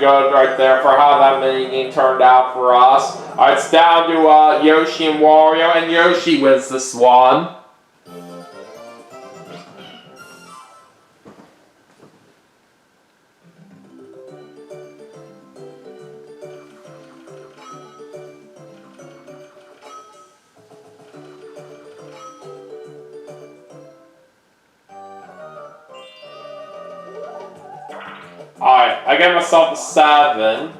good right there for how that minigame turned out for us. Alright, it's down to Yoshi and Wario, and Yoshi wins this one. Alright, I gave myself a 7.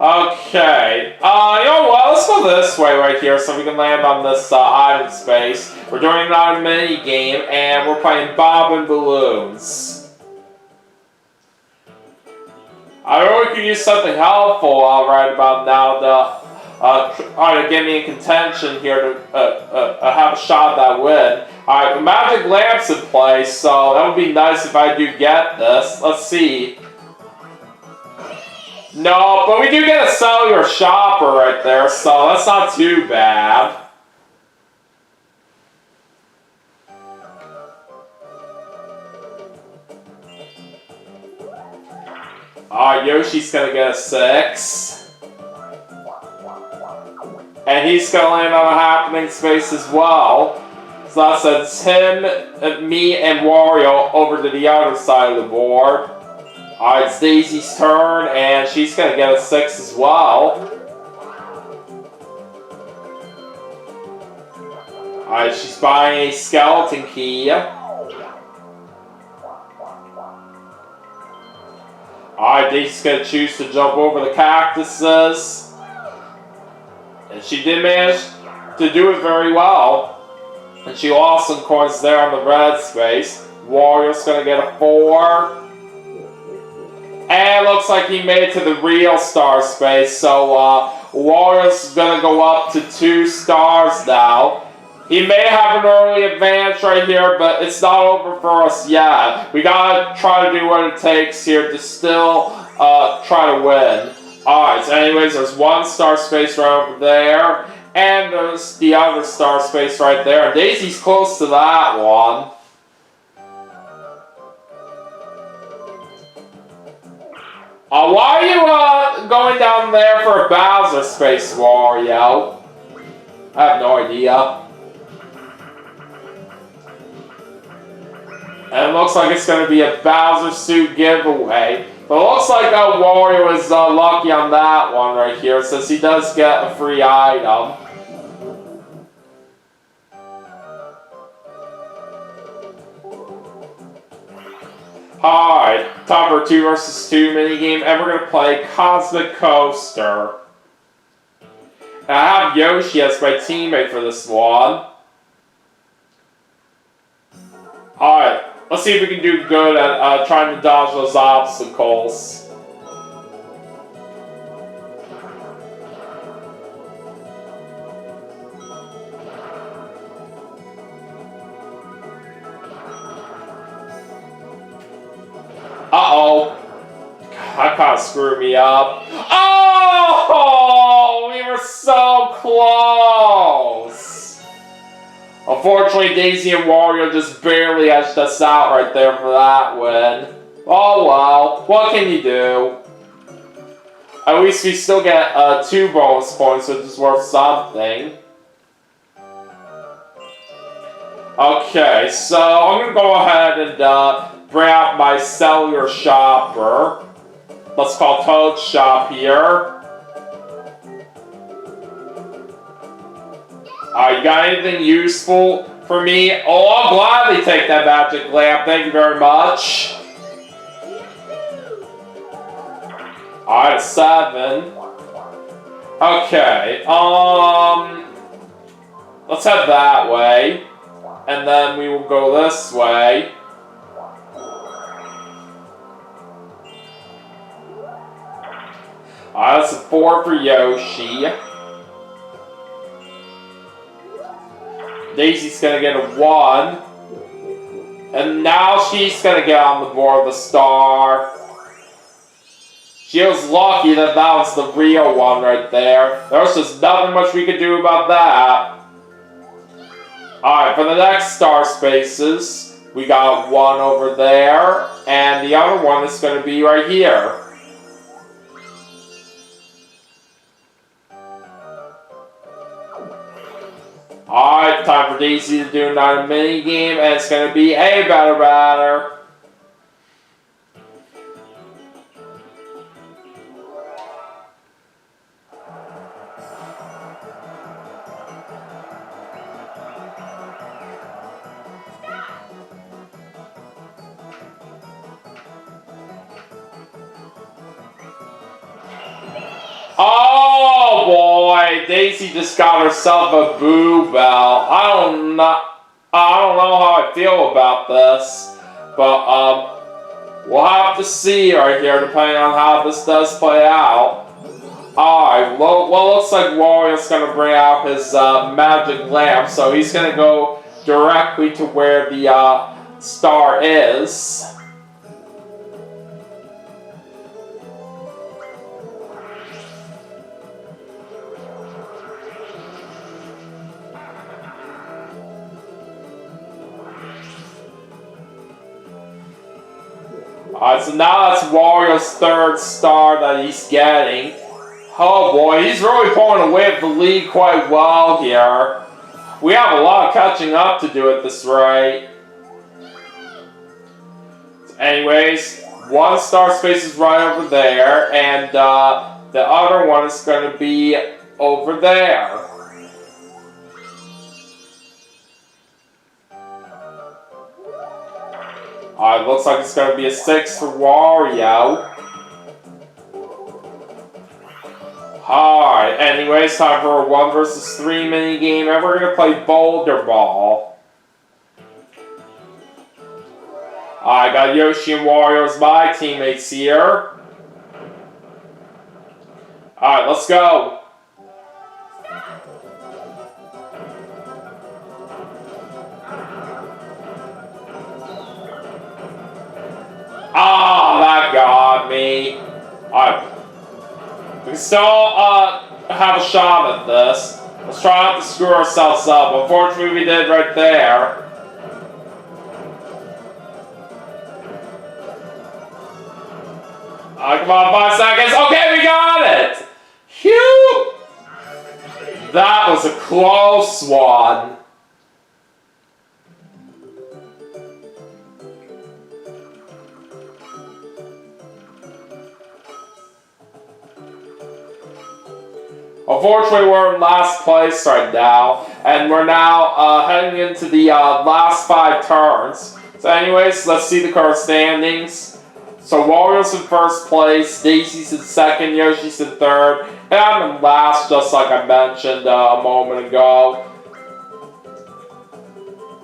Okay, you know what, let's go this way right here so we can land on this item space. We're doing another mini game, and we're playing Bob and Balloons. I really could use something helpful right about now to try to get me in contention here to have a shot at that win. Alright, the magic lamp's in place, so that would be nice if I do get this. Let's see. No, but we do get a cellular shopper right there, so that's not too bad. Alright, Yoshi's gonna get a 6. And he's gonna land on a happening space as well. So that sends him, me, and Wario over to the other side of the board. Alright, it's Daisy's turn, and she's gonna get a 6 as well. Alright, she's buying a skeleton key. Alright, Daisy's gonna choose to jump over the cactuses. And she did manage to do it very well. And she lost some coins there on the red space. Wario's gonna get a 4. And it looks like he made it to the real star space. So Wario's gonna go up to 2 stars now. He may have an early advance right here, but it's not over for us yet. We gotta try to do what it takes here to still try to win. Alright, so anyways, there's 1 star space right over there. And there's the other star space right there. And Daisy's close to that one. Why are you going down there for a Bowser space, Wario? I have no idea. And it looks like it's going to be a Bowser suit giveaway. But it looks like Wario is lucky on that one right here, since he does get a free item. Alright, time for a 2 vs 2 minigame, and we're going to play Cosmic Coaster. And I have Yoshi as my teammate for this one. Alright, let's see if we can do good at trying to dodge those obstacles. Uh-oh. That kind of screwed me up. Oh! We were so close! Unfortunately, Daisy and Wario just barely edged us out right there for that win. Oh well, what can you do? At least we still get 2 bonus points, which is worth something. Okay, so I'm going to go ahead and bring out my cellular shopper. Let's call Toad's shop here. You got anything useful for me? Oh, I'll gladly take that magic lamp. Thank you very much. Alright, 7. Okay, let's head that way. And then we will go this way. Alright, that's a 4 for Yoshi. Daisy's gonna get a 1. And now she's gonna get on the board with a star. She was lucky that that was the real one right there. There was just nothing much we could do about that. Alright, for the next star spaces, we got 1 over there. And the other one is gonna be right here. time for Daisy to do another mini game, and it's gonna be a batter. Oh boy, Daisy just got herself a boo bell. I don't know how I feel about this, but we'll have to see right here, depending on how this does play out. Alright, well, looks like Wario's gonna bring out his magic lamp, so he's gonna go directly to where the star is. Alright, so now that's Wario's third star that he's getting. Oh boy, he's really pulling away at the lead quite well here. We have a lot of catching up to do at this rate. Anyways, one star space is right over there, and the other one is going to be over there. Alright, looks like it's going to be a 6 for Wario. Alright, anyways, time for a 1 versus 3 mini game, and we're going to play Boulder Ball. I got Yoshi and Wario as my teammates here. Alright, let's go. Ah, that got me. Alright. We can still have a shot at this. Let's try not to screw ourselves up. Unfortunately, we did right there. Come on, 5 seconds. Okay, we got it! Phew! That was a close one. Unfortunately, we're in last place right now, and we're now heading into the last 5 turns. So anyways, let's see the current standings. So Wario's in first place, Daisy's in second, Yoshi's in third, and I'm in last, just like I mentioned a moment ago.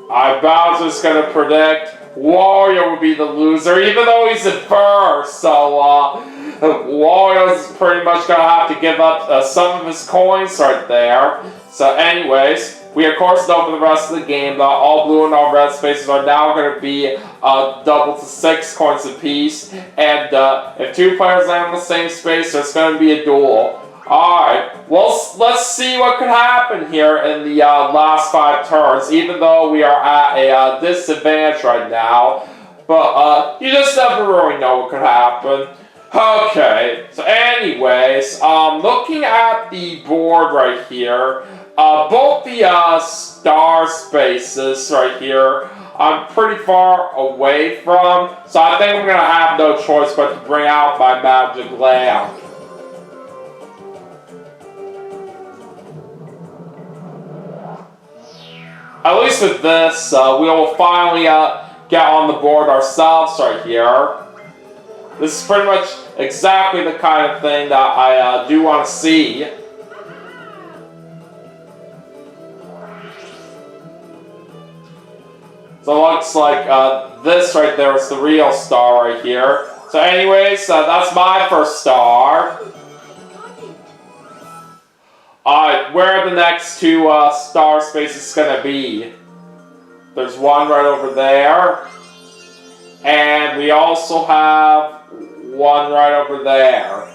Bowser's going to predict Wario will be the loser, even though he's in first. So Wario's pretty much going to have to give up some of his coins right there. So anyways, we of course know for the rest of the game that all blue and all red spaces are now going to be double to 6 coins apiece. And if 2 players land in the same space, there's going to be a duel. Alright, well, let's see what could happen here in the last 5 turns, even though we are at a disadvantage right now. But you just never really know what could happen. Okay, so anyways, looking at the board right here, both the star spaces right here, I'm pretty far away from, so I think I'm going to have no choice but to bring out my magic lamp. At least with this, we will finally get on the board ourselves right here. This is pretty much exactly the kind of thing that I do want to see. So it looks like this right there is the real star right here. So anyways, that's my first star. Where are the next 2 star spaces going to be? There's one right over there. And we also have one right over there.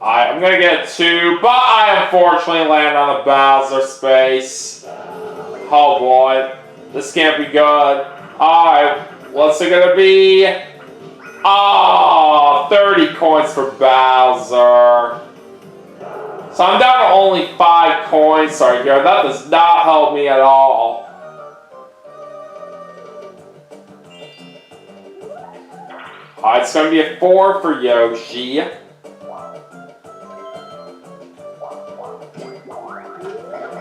I'm going to get 2, but I unfortunately land on the Bowser space. Oh boy, this can't be good. Alright, what's it going to be? Oh, 30 coins for Bowser. So I'm down to only 5 coins right here. That does not help me at all. Alright, it's going to be a 4 for Yoshi.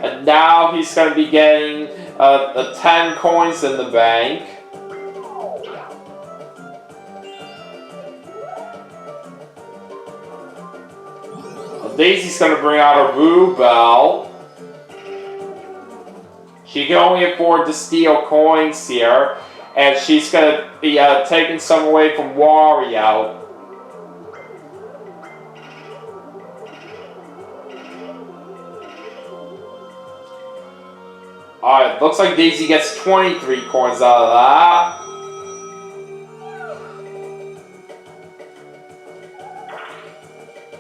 And now he's going to be getting 10 coins in the bank. Daisy's going to bring out a Boo Bell. She can only afford to steal coins here. And she's going to be taking some away from Wario. Alright, looks like Daisy gets 23 coins out of that.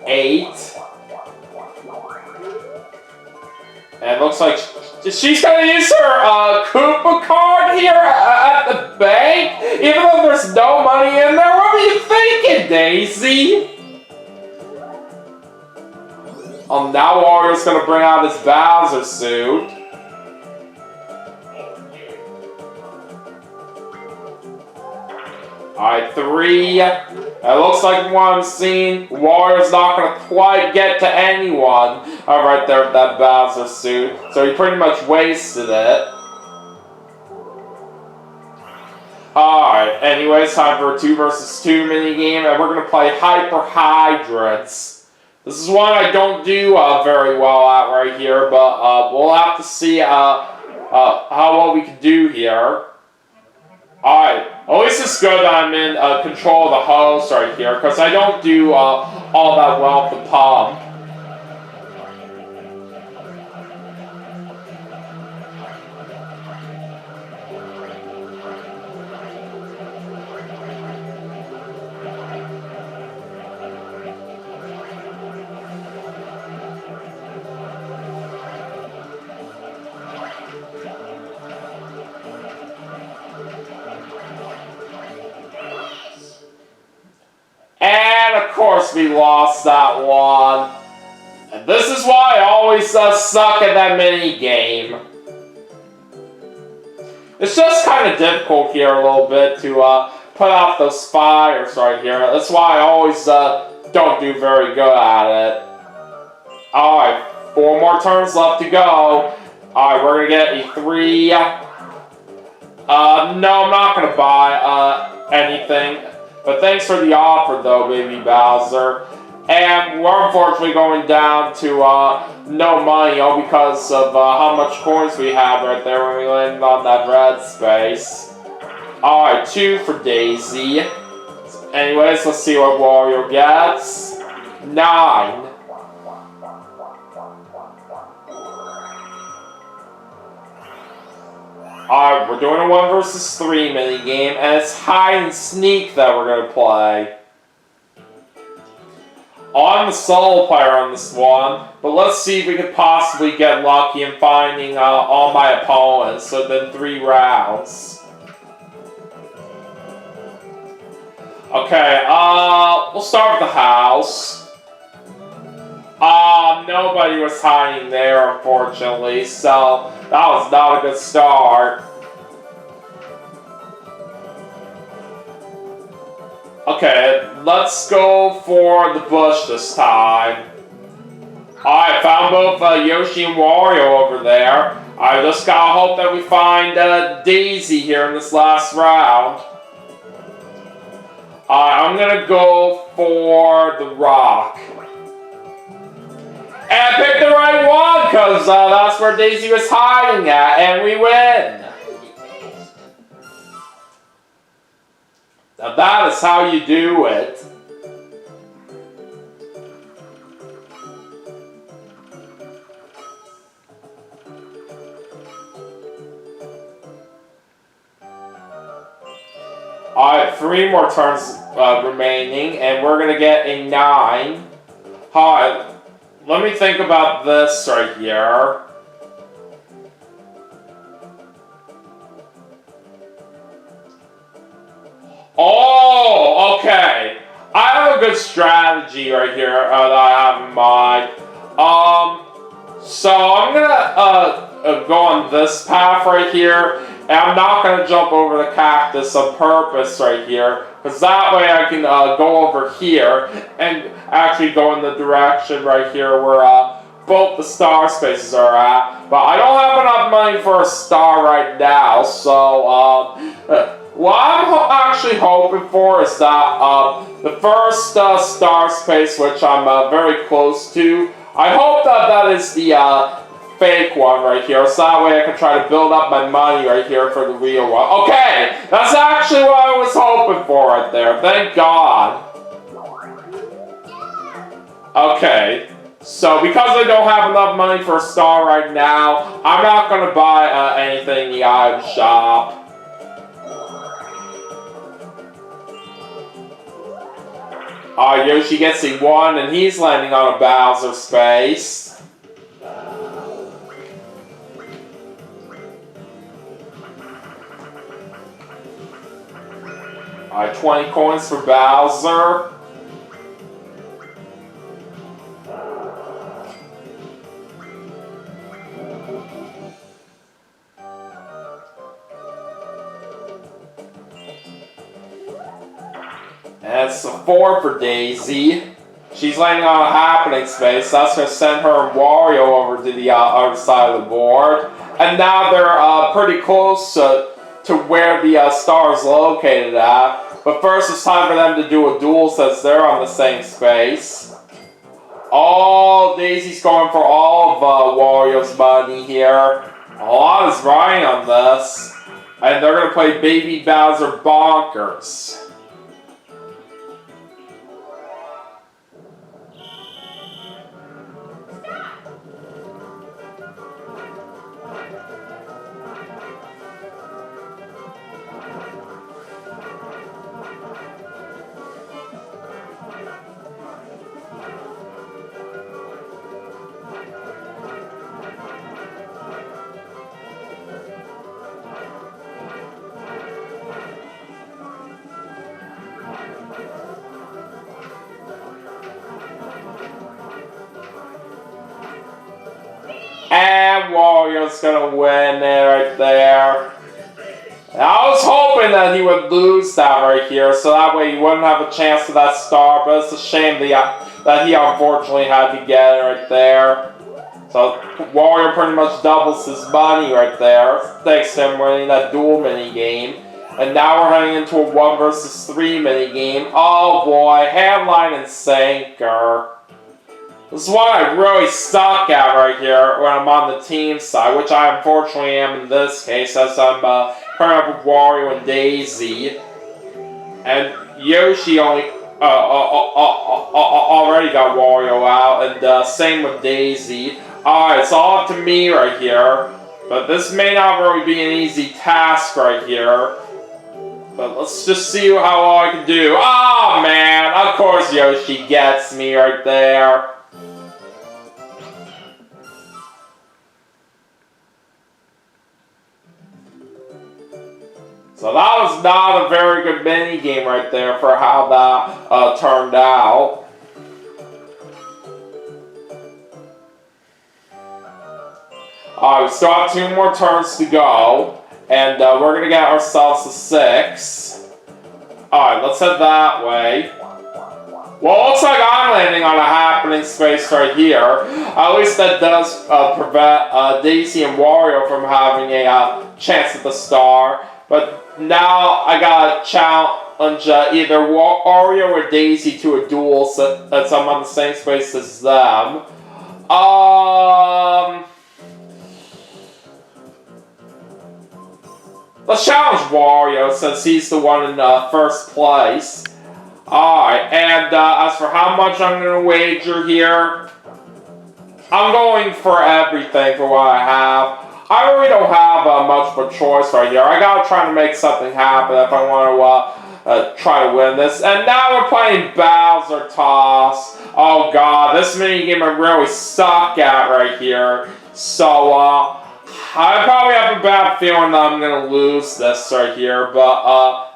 $8. And it looks like she's going to use her Koopa card here at the bank, even though there's no money in there. What were you thinking, Daisy? Now Wario's going to bring out his Bowser suit. Alright, 3. It looks like from what I'm seeing, Wario's not going to quite get to anyone right there with that Bowser suit. So he pretty much wasted it. Alright, anyways, time for a 2 versus 2 minigame, and we're going to play Hyper Hydrants. This is one I don't do very well at right here, but we'll have to see how well we can do here. Alright, at least it's good that I'm in control of the host right here, because I don't do all that well with the pump. And of course we lost that one. And this is why I always suck at that mini game. It's just kind of difficult here a little bit to put out those fires right here. That's why I always don't do very good at it. Alright, 4 more turns left to go. Alright, we're going to get a 3. No, I'm not going to buy anything. But thanks for the offer, though, baby Bowser. And we're unfortunately going down to no money, all because of how much coins we have right there when we landed on that red space. Alright, 2 for Daisy. Anyways, let's see what Wario gets. 9. Alright, we're doing a 1 versus 3 minigame, and it's hide and sneak that we're going to play. I'm the solo player on this one, but let's see if we could possibly get lucky in finding all my opponents within 3 rounds. Okay, we'll start with the house. Nobody was hiding there, unfortunately, so that was not a good start. Okay, let's go for the bush this time. I found both Yoshi and Wario over there. I just gotta hope that we find Daisy here in this last round. I'm gonna go for the rock. And I picked the right one, because that's where Daisy was hiding at, and we win! Now that is how you do it. Alright, 3 more turns remaining, and we're gonna get a 9. Alright. Let me think about this right here. Oh, Okay, I have a good strategy right here that I have in mind. So I'm gonna go on this path right here, and I'm not gonna jump over the cactus on purpose right here, because that way I can go over here and actually go in the direction right here where both the star spaces are at. But I don't have enough money for a star right now, so what I'm actually hoping for is that the first star space, which I'm very close to, I hope that that is the fake one right here, so that way I can try to build up my money right here for the real one. Okay, that's actually what I was hoping for right there. Thank God. Okay, so because I don't have enough money for a star right now, I'm not going to buy anything in the item shop. Yoshi gets a 1, and he's landing on a Bowser space. Alright, 20 coins for Bowser. That's a 4 for Daisy. She's landing on a happening space. That's going to send her and Wario over to the other side of the board. And now they're pretty close to where the star is located at. But first it's time for them to do a duel since they're on the same space. Oh, Daisy's going for all of Wario's money here. A lot is riding on this. And they're going to play Baby Bowser Bonkers. And Wario's gonna win it right there. And I was hoping that he would lose that right here, so that way he wouldn't have a chance to that star, but it's a shame that he unfortunately had to get it right there. So Wario pretty much doubles his money right there, thanks to him winning that duel mini game. And now we're heading into a 1 versus 3 mini game. Oh boy, handline and sinker. This is what I really suck at right here when I'm on the team side, which I unfortunately am in this case, as I'm pairing up with Wario and Daisy. And Yoshi only already got Wario out, and same with Daisy. Alright, it's all up to me right here, but this may not really be an easy task right here. But let's just see how well I can do. Oh man, of course Yoshi gets me right there. So that was not a very good mini game right there for how that turned out. Alright, we still have 2 more turns to go. And we're going to get ourselves a 6. Alright, let's head that way. Well, it looks like I'm landing on a happening space right here. At least that does prevent Daisy and Wario from having a chance at the star. But now I gotta challenge either Wario or Daisy to a duel since I'm on the same space as them. Let's challenge Wario since he's the one in first place. Alright, and as for how much I'm going to wager here, I'm going for everything for what I have. I really don't have much of a choice right here. I gotta try to make something happen if I want to try to win this. And now we're playing Bowser Toss. Oh god, this minigame I really suck at right here. So, I probably have a bad feeling that I'm going to lose this right here, but,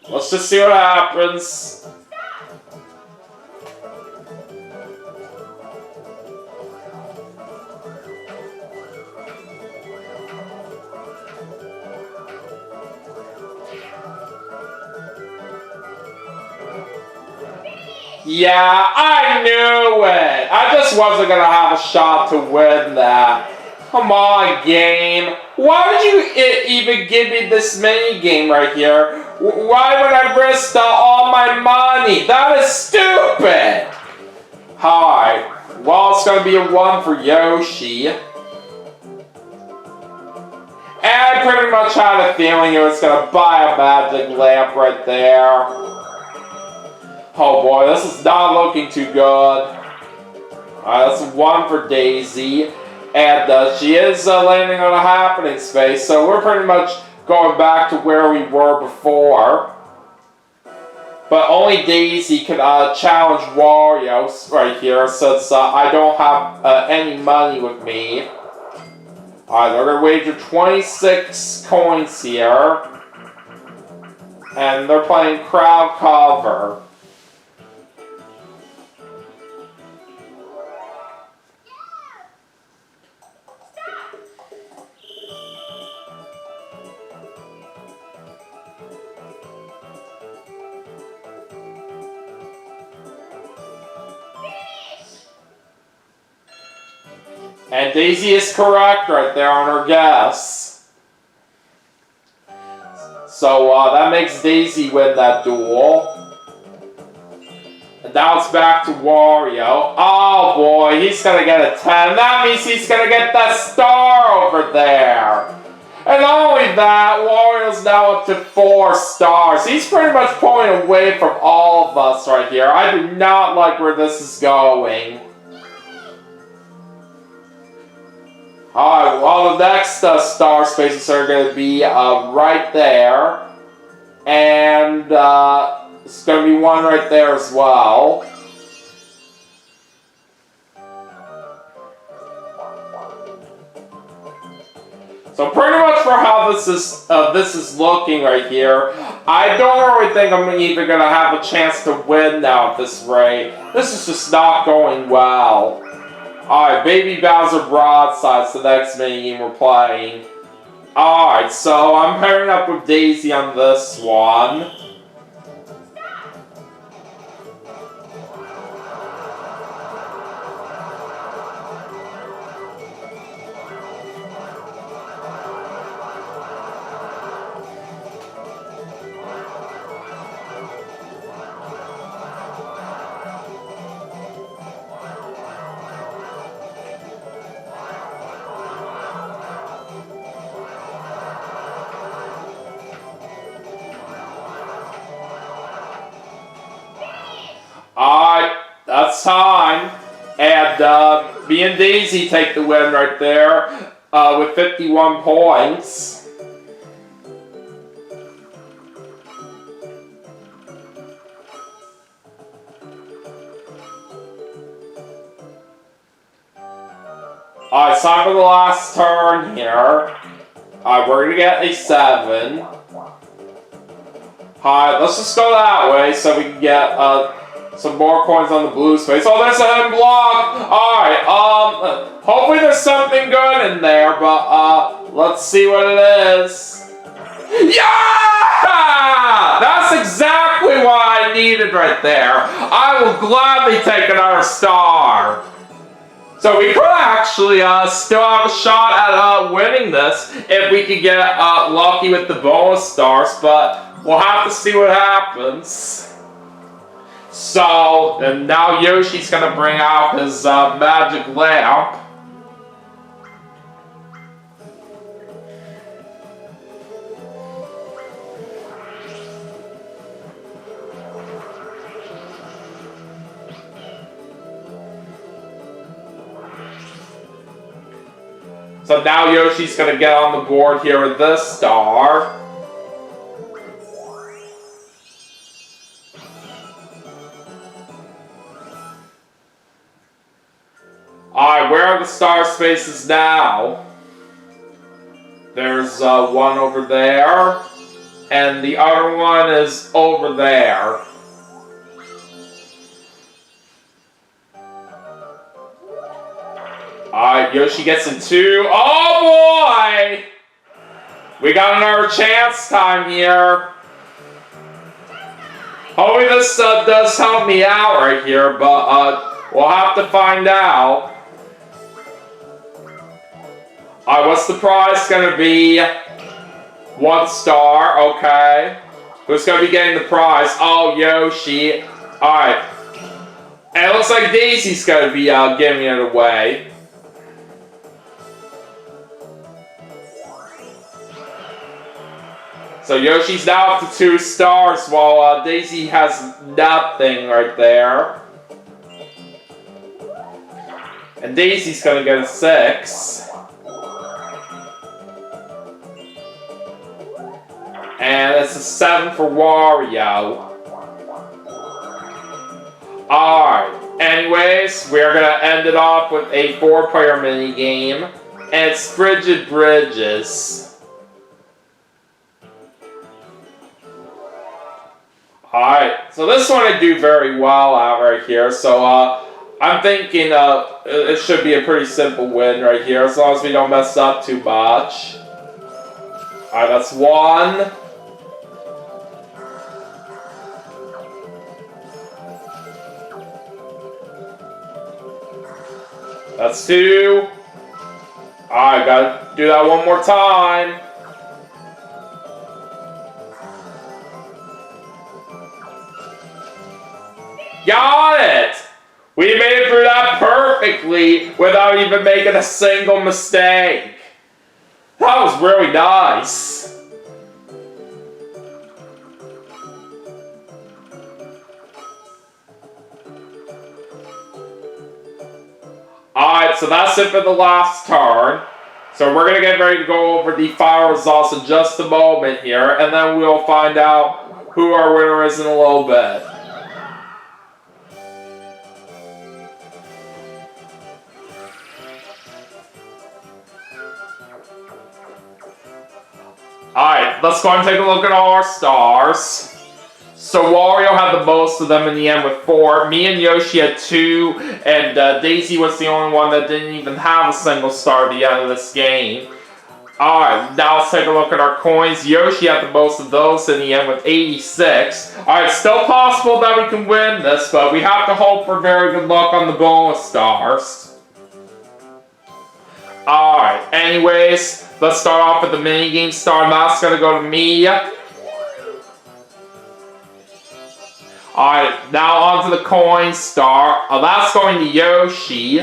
Let's just see what happens. Yeah, I knew it! I just wasn't gonna have a shot to win that. Come on, game. Why would you even give me this mini game right here? Why would I risk all my money? That is stupid! Alright, well, it's gonna be a 1 for Yoshi. And I pretty much had a feeling it was gonna buy a magic lamp right there. Oh boy, this is not looking too good. Alright, that's a 1 for Daisy. And she is landing on a happening space, so we're pretty much going back to where we were before. But only Daisy can challenge Wario right here, since I don't have any money with me. Alright, they're going to wager 26 coins here. And they're playing crowd cover. And Daisy is correct right there on her guess. So that makes Daisy win that duel. And now it's back to Wario. Oh boy, he's gonna get a 10. That means he's gonna get that star over there. And not only that, Wario's now up to 4 stars. He's pretty much pulling away from all of us right here. I do not like where this is going. Alright, well, the next star spaces are going to be right there. And it's going to be one right there as well. So pretty much for how this is looking right here, I don't really think I'm even going to have a chance to win now at this rate. This is just not going well. Alright, Baby Bowser Broadside's the next minigame we're playing. Alright, so I'm pairing up with Daisy on this one. Alright, that's time. And me and Daisy take the win right there with 51 points. Alright, it's time for the last turn here. Alright, we're gonna get a 7. Alright, let's just go that way so we can get some more coins on the blue space. Oh, there's a hidden block! Alright, hopefully there's something good in there, but let's see what it is. Yeah! That's exactly what I needed right there. I will gladly take another star. So we could actually still have a shot at winning this if we could get lucky with the bonus stars, but we'll have to see what happens. So, and now Yoshi's gonna bring out his magic lamp. So now Yoshi's gonna get on the board here with this star. Alright, where are the star spaces now? There's one over there. and the other one is over there. Alright, Yoshi gets in 2. Oh boy! We got another chance time here. Hopefully this does help me out right here, but we'll have to find out. Alright, what's the prize gonna be? 1 star, okay. Who's gonna be getting the prize? Oh, Yoshi. Alright. And it looks like Daisy's gonna be giving it away. So Yoshi's now up to 2 stars, while Daisy has nothing right there. And Daisy's gonna get a 6. And it's a 7 for Wario. Alright, anyways, we're gonna end it off with a 4-player minigame. And it's Frigid Bridges. Alright, so this one I do very well at right here, so I'm thinking it should be a pretty simple win right here, as long as we don't mess up too much. Alright, that's 1. That's 2. Alright, gotta do that one more time. Got it! We made it through that perfectly without even making a single mistake. That was really nice. Alright, so that's it for the last turn. So we're going to get ready to go over the final results in just a moment here, and then we'll find out who our winner is in a little bit. Alright, let's go and take a look at all our stars. So Wario had the most of them in the end with 4. Me and Yoshi had 2, and Daisy was the only one that didn't even have a single star at the end of this game. Alright, now let's take a look at our coins. Yoshi had the most of those in the end with 86. Alright, still possible that we can win this, but we have to hope for very good luck on the bonus stars. Alright, anyways, let's start off with the minigame star, and that's going to go to me. Alright, now on to the coin star. That's going to Yoshi.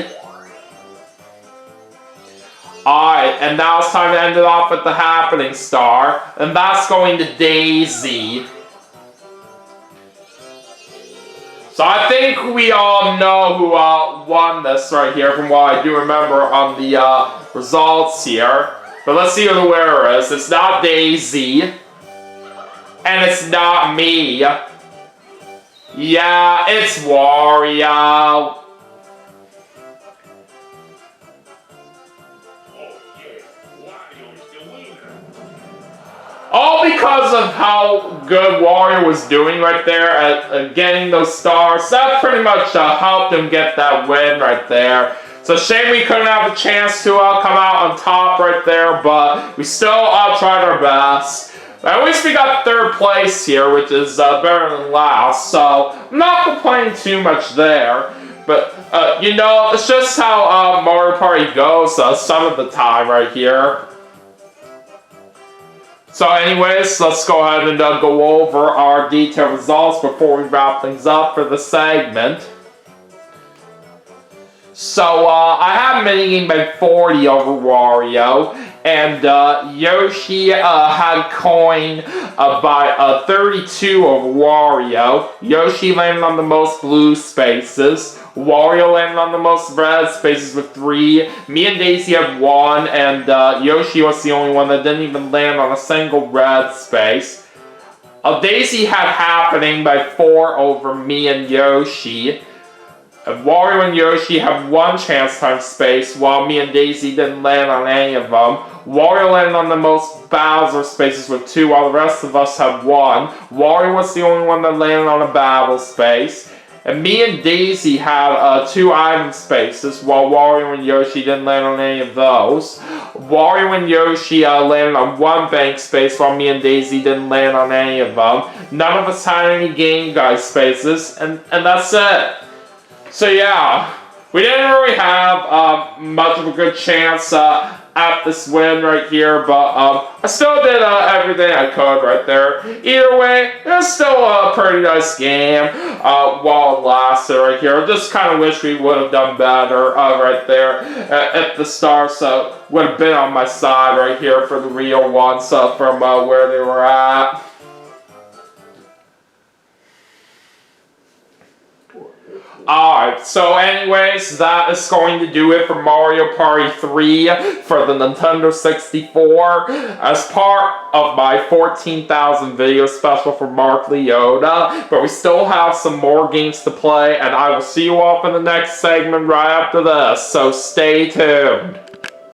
Alright, and now it's time to end it off with the happening star. And that's going to Daisy. So I think we all know who won this right here from what I do remember on the results here. But let's see who the winner is. It's not Daisy. And it's not me. Yeah, it's Wario. All because of how good Wario was doing right there at getting those stars. That pretty much helped him get that win right there. So shame we couldn't have a chance to come out on top right there, but we still tried our best. At least we got 3rd place here, which is better than last, so I'm not complaining too much there. But, you know, it's just how Mario Party goes some of the time right here. So anyways, let's go ahead and go over our detailed results before we wrap things up for the segment. So, I have minigame by 40 over Wario, and Yoshi had coin by 32 over Wario. Yoshi landed on the most blue spaces. Wario landed on the most red spaces with 3. Me and Daisy had 1, and Yoshi was the only one that didn't even land on a single red space. Daisy had happening by 4 over me and Yoshi. And Wario and Yoshi have 1 chance time space, while me and Daisy didn't land on any of them. Wario landed on the most Bowser spaces with 2, while the rest of us had 1. Wario was the only one that landed on a battle space. And me and Daisy had 2 item spaces, while Wario and Yoshi didn't land on any of those. Wario and Yoshi landed on 1 bank space, while me and Daisy didn't land on any of them. None of us had any Game Guy spaces, and that's it. So yeah, we didn't really have much of a good chance at this win right here, but I still did everything I could right there. Either way, it was still a pretty nice game while it lasted right here. I just kind of wish we would have done better right there at the start, so would have been on my side right here for the real ones from where they were at. Alright, so anyways, that is going to do it for Mario Party 3 for the Nintendo 64 as part of my 14,000 video special for Mark Liotta. But we still have some more games to play, and I will see you off in the next segment right after this, so stay tuned.